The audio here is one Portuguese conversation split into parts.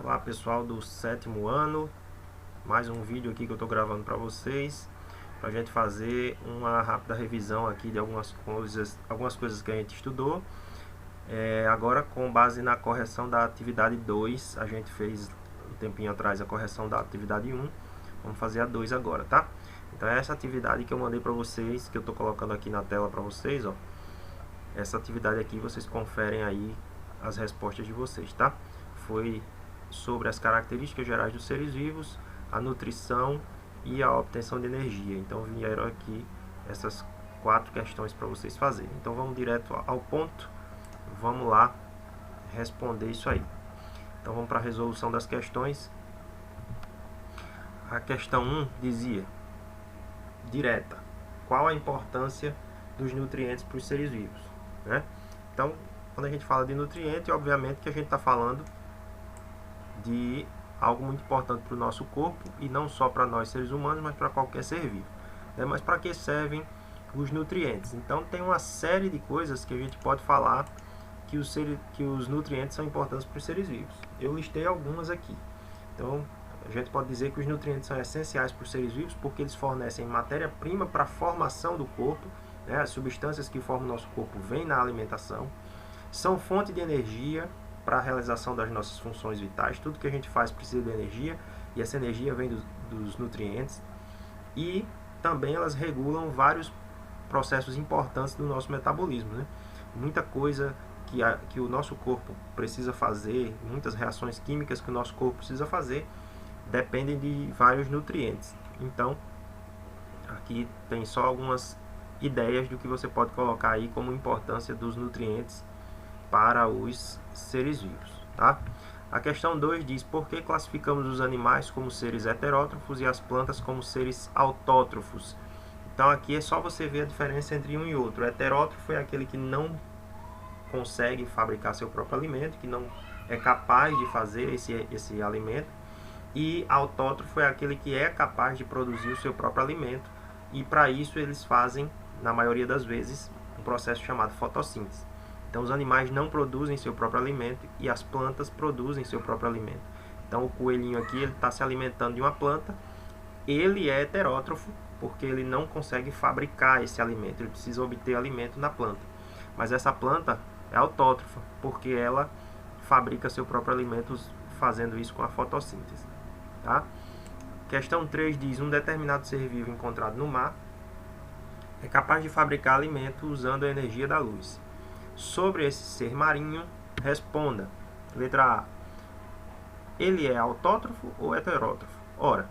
Olá pessoal do 7º ano, mais um vídeo aqui que eu estou gravando para vocês, para a gente fazer uma rápida revisão aqui de algumas coisas que a gente estudou. Agora, com base na correção da atividade 2, a gente fez um tempinho atrás a correção da atividade 1, vamos fazer a 2 agora, tá? Então é essa atividade que eu mandei para vocês, que eu estou colocando aqui na tela para vocês, ó. Essa atividade aqui vocês conferem aí as respostas de vocês, tá? Foi sobre as características gerais dos seres vivos, a nutrição e a obtenção de energia. Então vieram aqui essas 4 questões para vocês fazerem. Então vamos direto ao ponto, vamos lá responder isso aí. Então vamos para a resolução das questões. A questão 1 dizia, direta, qual a importância dos nutrientes para os seres vivos, né? Então, quando a gente fala de nutriente, obviamente que a gente está falando de algo muito importante para o nosso corpo, e não só para nós seres humanos, mas para qualquer ser vivo, né? Mas para que servem os nutrientes? Então tem uma série de coisas que a gente pode falar que os nutrientes são importantes para os seres vivos. Eu listei algumas aqui. Então a gente pode dizer que os nutrientes são essenciais para os seres vivos porque eles fornecem matéria-prima para a formação do corpo, né? As substâncias que formam o nosso corpo vêm na alimentação, são fonte de energia para a realização das nossas funções vitais. Tudo que a gente faz precisa de energia, e essa energia vem dos nutrientes. E também elas regulam vários processos importantes do nosso metabolismo, né? Muita coisa que o nosso corpo precisa fazer, muitas reações químicas que o nosso corpo precisa fazer, dependem de vários nutrientes. Então, aqui tem só algumas ideias do que você pode colocar aí como importância dos nutrientes para os seres vivos, tá? A questão 2 diz, por que classificamos os animais como seres heterótrofos e as plantas como seres autótrofos? Então aqui é só você ver a diferença entre um e outro. O heterótrofo é aquele que não consegue fabricar seu próprio alimento, que não é capaz de fazer esse alimento, e autótrofo é aquele que é capaz de produzir o seu próprio alimento, e para isso eles fazem, na maioria das vezes, um processo chamado fotossíntese. Então os animais não produzem seu próprio alimento e as plantas produzem seu próprio alimento. Então o coelhinho aqui está se alimentando de uma planta, ele é heterótrofo porque ele não consegue fabricar esse alimento, ele precisa obter alimento na planta. Mas essa planta é autótrofa porque ela fabrica seu próprio alimento fazendo isso com a fotossíntese, tá? Questão 3 diz, um determinado ser vivo encontrado no mar é capaz de fabricar alimento usando a energia da luz. Sobre esse ser marinho, responda. Letra A. Ele é autótrofo ou heterótrofo? Ora,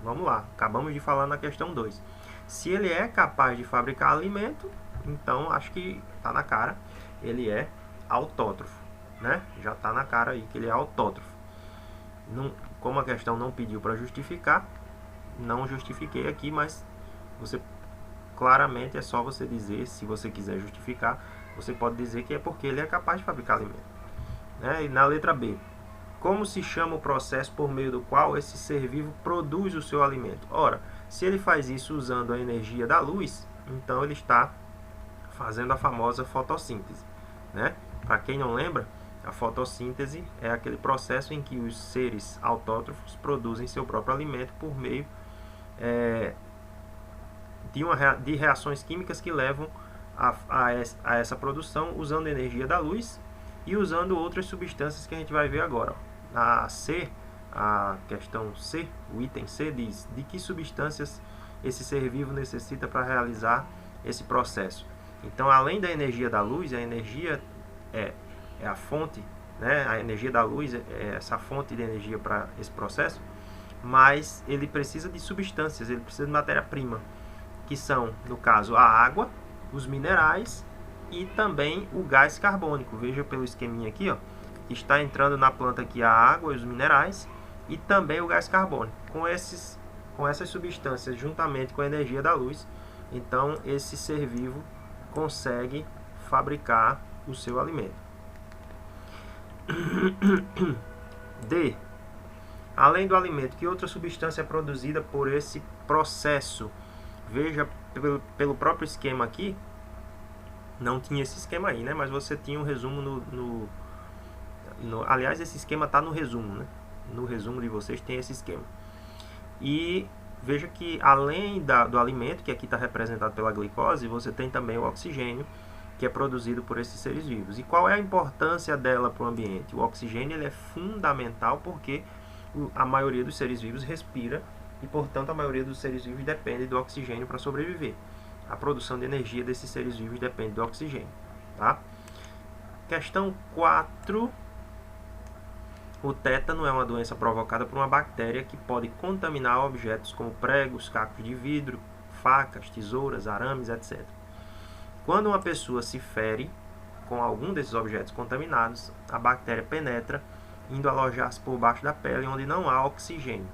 vamos lá. Acabamos de falar na questão 2. Se ele é capaz de fabricar alimento, então acho que está na cara. Ele é autótrofo, né? Já está na cara aí que ele é autótrofo. Não, como a questão não pediu para justificar, não justifiquei aqui, mas você claramente é só você dizer, se você quiser justificar, você pode dizer que é porque ele é capaz de fabricar alimento, né? E na letra B, como se chama o processo por meio do qual esse ser vivo produz o seu alimento? Ora, se ele faz isso usando a energia da luz, então ele está fazendo a famosa fotossíntese, né? Para quem não lembra, a fotossíntese é aquele processo em que os seres autótrofos produzem seu próprio alimento por meio de reações químicas que levam a essa produção usando a energia da luz e usando outras substâncias que a gente vai ver agora. A questão C, o item C diz, de que substâncias esse ser vivo necessita para realizar esse processo. Então, além da energia da luz, a energia é a fonte, né? A energia da luz é essa fonte de energia para esse processo, mas ele precisa de substâncias, ele precisa de matéria-prima, que são, no caso, a água, os minerais e também o gás carbônico. Veja pelo esqueminha aqui, ó, está entrando na planta aqui a água e os minerais e também o gás carbônico. Com essas substâncias juntamente com a energia da luz, então esse ser vivo consegue fabricar o seu alimento. D. Além do alimento, que outra substância é produzida por esse processo? Veja pelo próprio esquema aqui, não tinha esse esquema aí, né? Mas você tinha um resumo aliás, esse esquema está no resumo, né? no resumo de vocês tem esse esquema. E veja que além do alimento, que aqui está representado pela glicose, você tem também o oxigênio, que é produzido por esses seres vivos. E qual é a importância dela para o ambiente? O oxigênio ele é fundamental porque a maioria dos seres vivos respira e, portanto, a maioria dos seres vivos depende do oxigênio para sobreviver. A produção de energia desses seres vivos depende do oxigênio. Tá? Questão 4. O tétano é uma doença provocada por uma bactéria que pode contaminar objetos como pregos, cacos de vidro, facas, tesouras, arames, etc. Quando uma pessoa se fere com algum desses objetos contaminados, a bactéria penetra, indo alojar-se por baixo da pele, onde não há oxigênio.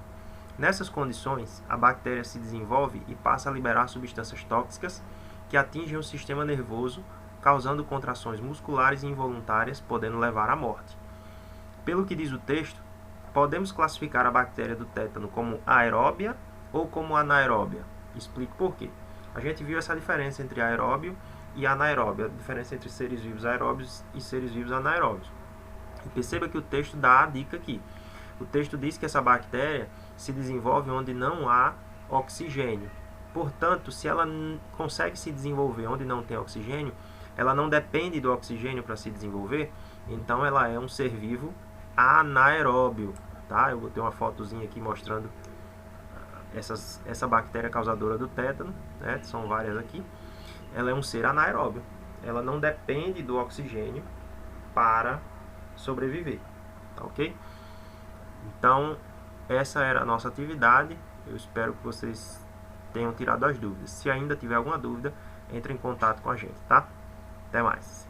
Nessas condições, a bactéria se desenvolve e passa a liberar substâncias tóxicas que atingem o sistema nervoso, causando contrações musculares involuntárias, podendo levar à morte. Pelo que diz o texto, podemos classificar a bactéria do tétano como aeróbia ou como anaeróbia. Explico por quê. A gente viu essa diferença entre aeróbio e anaeróbio, a diferença entre seres vivos aeróbios e seres vivos anaeróbios. E perceba que o texto dá a dica aqui. O texto diz que essa bactéria se desenvolve onde não há oxigênio. Portanto, se ela consegue se desenvolver onde não tem oxigênio, ela não depende do oxigênio para se desenvolver, então ela é um ser vivo anaeróbio. Tá? Eu botei uma fotozinha aqui mostrando essa bactéria causadora do tétano, né? São várias aqui. Ela é um ser anaeróbio. Ela não depende do oxigênio para sobreviver. Tá, ok? Então, essa era a nossa atividade. Eu espero que vocês tenham tirado as dúvidas. Se ainda tiver alguma dúvida, entre em contato com a gente, tá? Até mais.